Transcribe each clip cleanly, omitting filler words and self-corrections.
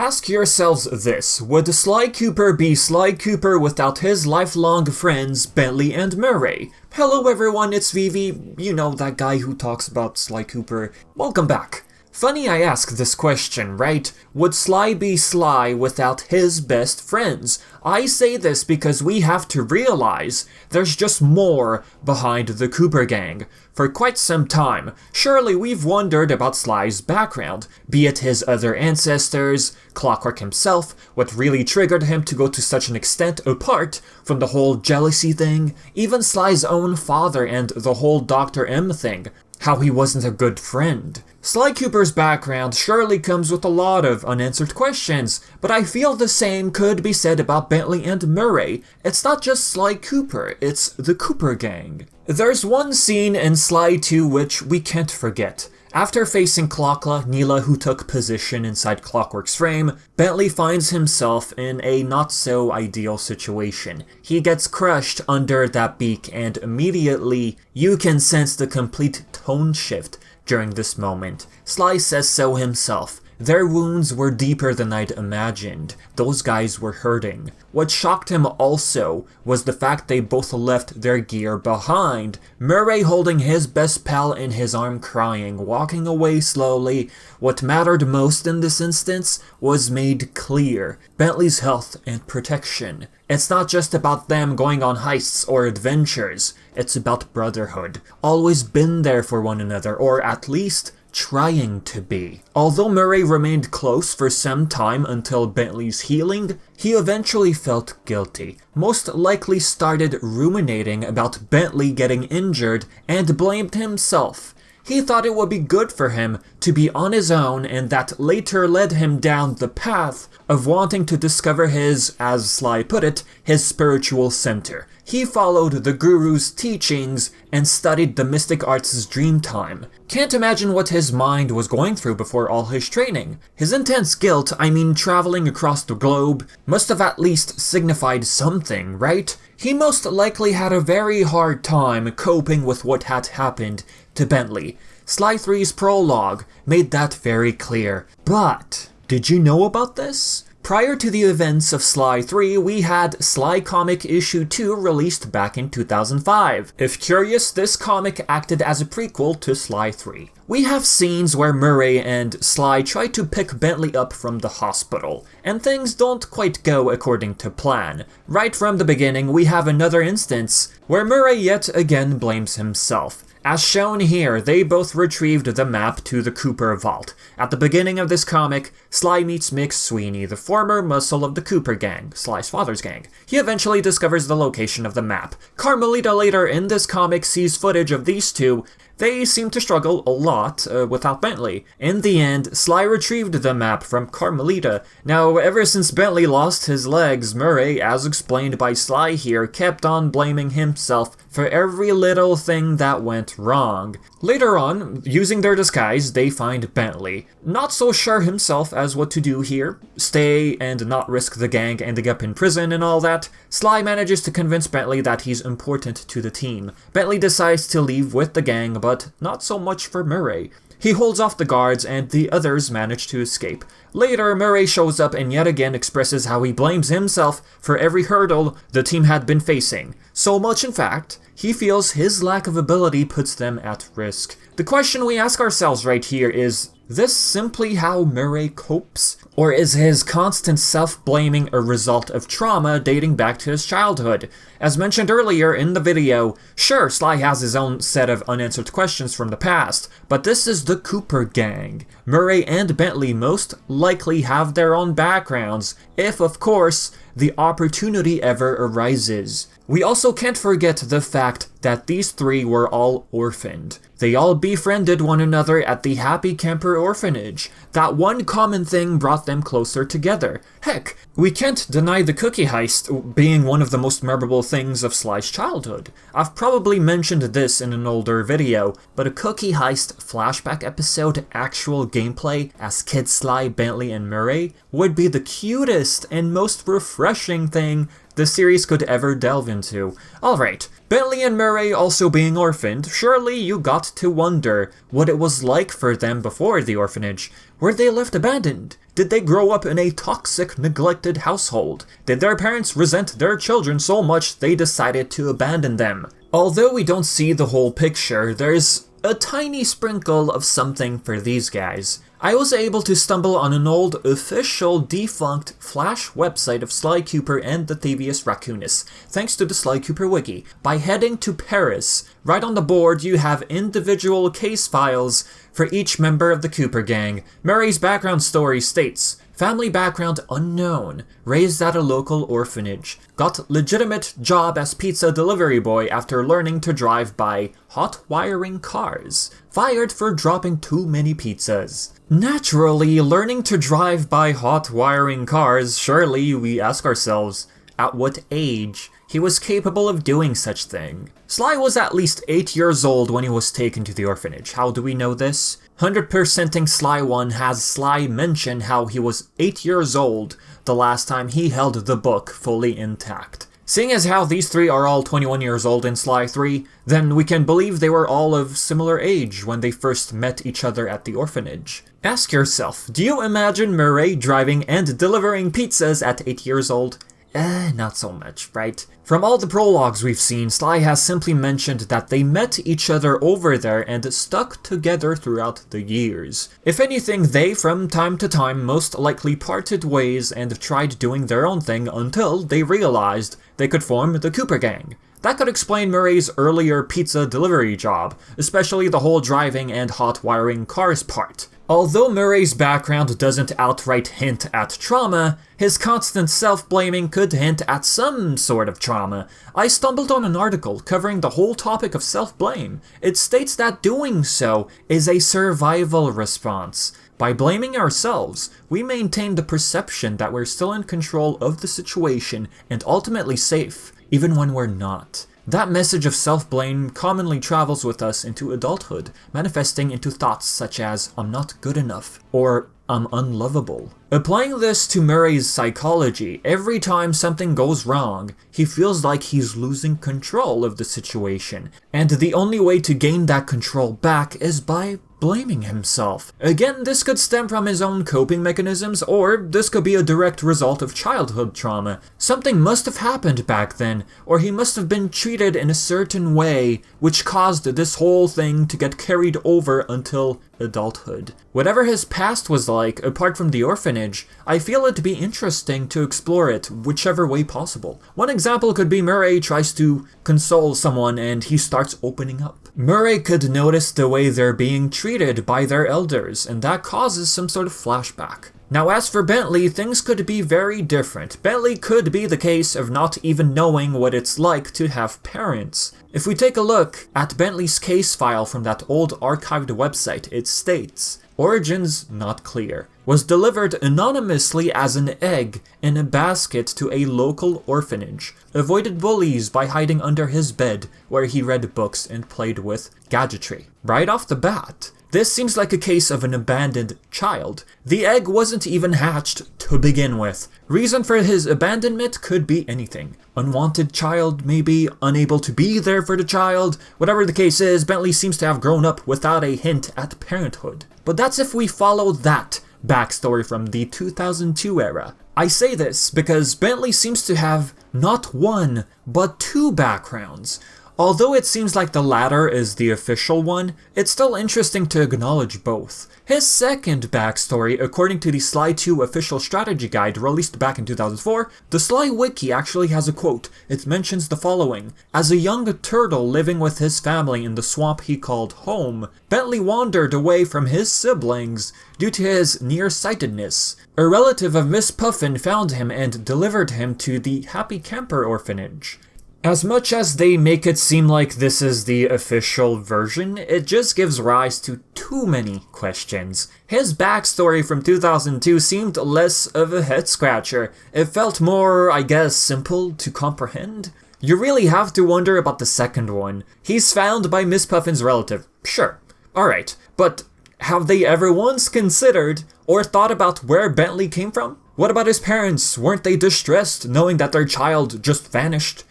Ask yourselves this: would Sly Cooper be Sly Cooper without his lifelong friends Bentley and Murray? Hello everyone, it's Vivi, you know, that guy who talks about Sly Cooper. Welcome back. Funny I ask this question, right? Would Sly be Sly without his best friends? I say this because we have to realize there's just more behind the Cooper gang. For quite some time, surely we've wondered about Sly's background, be it his other ancestors, Clockwork himself, what really triggered him to go to such an extent apart from the whole jealousy thing, even Sly's own father and the whole Dr. M thing, how he wasn't a good friend. Sly Cooper's background surely comes with a lot of unanswered questions, but I feel the same could be said about Bentley and Murray. It's not just Sly Cooper, it's the Cooper gang. There's one scene in Sly 2 which we can't forget. After facing Clockla, Neela who took position inside Clockwork's frame, Bentley finds himself in a not-so-ideal situation. He gets crushed under that beak, and immediately you can sense the complete tone shift during this moment. Sly says so himself. Their wounds were deeper than I'd imagined. Those guys were hurting. What shocked him also was the fact they both left their gear behind. Murray holding his best pal in his arm crying, walking away slowly. What mattered most in this instance was made clear: Bentley's health and protection. It's not just about them going on heists or adventures, it's about brotherhood. Always been there for one another, or at least trying to be. Although Murray remained close for some time until Bentley's healing, he eventually felt guilty. Most likely started ruminating about Bentley getting injured and blamed himself. He thought it would be good for him to be on his own, and that later led him down the path of wanting to discover his, as Sly put it, his spiritual center. He followed the guru's teachings and studied the mystic arts' Dreamtime. Can't imagine what his mind was going through before all his training. His intense guilt, traveling across the globe, must have at least signified something, right? He most likely had a very hard time coping with what had happened to Bentley. Sly 3's prologue made that very clear. But did you know about this? Prior to the events of Sly 3, we had Sly Comic Issue 2 released back in 2005. If curious, this comic acted as a prequel to Sly 3. We have scenes where Murray and Sly try to pick Bentley up from the hospital, and things don't quite go according to plan. Right from the beginning, we have another instance where Murray yet again blames himself. As shown here, they both retrieved the map to the Cooper vault. At the beginning of this comic, Sly meets Mick Sweeney, the former muscle of the Cooper gang, Sly's father's gang. He eventually discovers the location of the map. Carmelita later in this comic sees footage of these two. They seem to struggle a lot without Bentley. In the end, Sly retrieved the map from Carmelita. Now, ever since Bentley lost his legs, Murray, as explained by Sly here, kept on blaming himself for every little thing that went wrong. Later on, using their disguise, they find Bentley. Not so sure himself as what to do here. Stay and not risk the gang ending up in prison and all that. Sly manages to convince Bentley that he's important to the team. Bentley decides to leave with the gang, but not so much for Murray. He holds off the guards and the others manage to escape. Later, Murray shows up and yet again expresses how he blames himself for every hurdle the team had been facing. So much, in fact, he feels his lack of ability puts them at risk. The question we ask ourselves right here is this simply how Murray copes? Or is his constant self-blaming a result of trauma dating back to his childhood? As mentioned earlier in the video, sure, Sly has his own set of unanswered questions from the past, but this is the Cooper gang. Murray and Bentley most likely have their own backgrounds, if, of course, the opportunity ever arises. We also can't forget the fact that these three were all orphaned. They all befriended one another at the Happy Camper Orphanage. That one common thing brought them closer together. Heck, we can't deny the cookie heist being one of the most memorable things of Sly's childhood. I've probably mentioned this in an older video, but a cookie heist flashback episode actual gameplay as Kid Sly, Bentley, and Murray would be the cutest and most refreshing thing the series could ever delve into. Alright, Bentley and Murray also being orphaned, surely you got to wonder what it was like for them before the orphanage. Were they left abandoned? Did they grow up in a toxic, neglected household? Did their parents resent their children so much they decided to abandon them? Although we don't see the whole picture, there's a tiny sprinkle of something for these guys. I was able to stumble on an old, official, defunct Flash website of Sly Cooper and the Thievius Raccoonus, thanks to the Sly Cooper wiki. By heading to Paris, right on the board you have individual case files for each member of the Cooper gang. Murray's background story states, family background unknown, raised at a local orphanage, got legitimate job as pizza delivery boy after learning to drive by hot wiring cars, fired for dropping too many pizzas. Naturally, learning to drive by hot wiring cars, surely we ask ourselves, at what age he was capable of doing such thing? Sly was at least 8 years old when he was taken to the orphanage. How do we know this? 100%ing Sly 1 has Sly mention how he was 8 years old the last time he held the book fully intact. Seeing as how these three are all 21 years old in Sly 3, then we can believe they were all of similar age when they first met each other at the orphanage. Ask yourself, do you imagine Murray driving and delivering pizzas at 8 years old? Not so much, right? From all the prologues we've seen, Sly has simply mentioned that they met each other over there and stuck together throughout the years. If anything, they, from time to time, most likely parted ways and tried doing their own thing until they realized they could form the Cooper Gang. That could explain Murray's earlier pizza delivery job, especially the whole driving and hot wiring cars part. Although Murray's background doesn't outright hint at trauma, his constant self-blaming could hint at some sort of trauma. I stumbled on an article covering the whole topic of self-blame. It states that doing so is a survival response. By blaming ourselves, we maintain the perception that we're still in control of the situation and ultimately safe, even when we're not. That message of self-blame commonly travels with us into adulthood, manifesting into thoughts such as, I'm not good enough, or I'm unlovable. Applying this to Murray's psychology, every time something goes wrong, he feels like he's losing control of the situation, and the only way to gain that control back is by blaming himself. Again, this could stem from his own coping mechanisms, or this could be a direct result of childhood trauma. Something must have happened back then, or he must have been treated in a certain way, which caused this whole thing to get carried over until adulthood. Whatever his past was like, apart from the orphanage, I feel it to be interesting to explore it whichever way possible. One example could be Murray tries to console someone and he starts opening up. Murray could notice the way they're being treated by their elders, and that causes some sort of flashback. Now as for Bentley, things could be very different. Bentley could be the case of not even knowing what it's like to have parents. If we take a look at Bentley's case file from that old archived website, it states, origins not clear. Was delivered anonymously as an egg in a basket to a local orphanage. Avoided bullies by hiding under his bed where he read books and played with gadgetry. Right off the bat, this seems like a case of an abandoned child. The egg wasn't even hatched to begin with. Reason for his abandonment could be anything. Unwanted child, maybe, unable to be there for the child. Whatever the case is, Bentley seems to have grown up without a hint at parenthood. But that's if we follow that backstory from the 2002 era. I say this because Bentley seems to have not one, but two backgrounds. Although it seems like the latter is the official one, it's still interesting to acknowledge both. His second backstory, according to the Sly 2 official strategy guide released back in 2004, the Sly wiki actually has a quote. It mentions the following: as a young turtle living with his family in the swamp he called home, Bentley wandered away from his siblings due to his nearsightedness. A relative of Miss Puffin found him and delivered him to the Happy Camper orphanage. As much as they make it seem like this is the official version, it just gives rise to too many questions. His backstory from 2002 seemed less of a head-scratcher. It felt more, I guess, simple to comprehend. You really have to wonder about the second one. He's found by Miss Puffin's relative. Sure. Alright. But Have they ever once considered or thought about where Bentley came from? What about his parents? Weren't they distressed knowing that their child just vanished?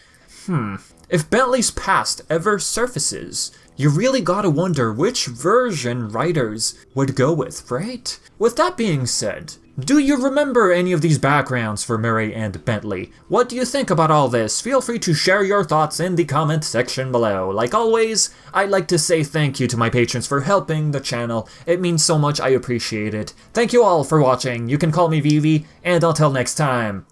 If Bentley's past ever surfaces, you really gotta wonder which version writers would go with, right? With that being said, do you remember any of these backgrounds for Murray and Bentley? What do you think about all this? Feel free to share your thoughts in the comment section below. Like always, I'd like to say thank you to my patrons for helping the channel. It means so much, I appreciate it. Thank you all for watching. You can call me Vivi, and until next time.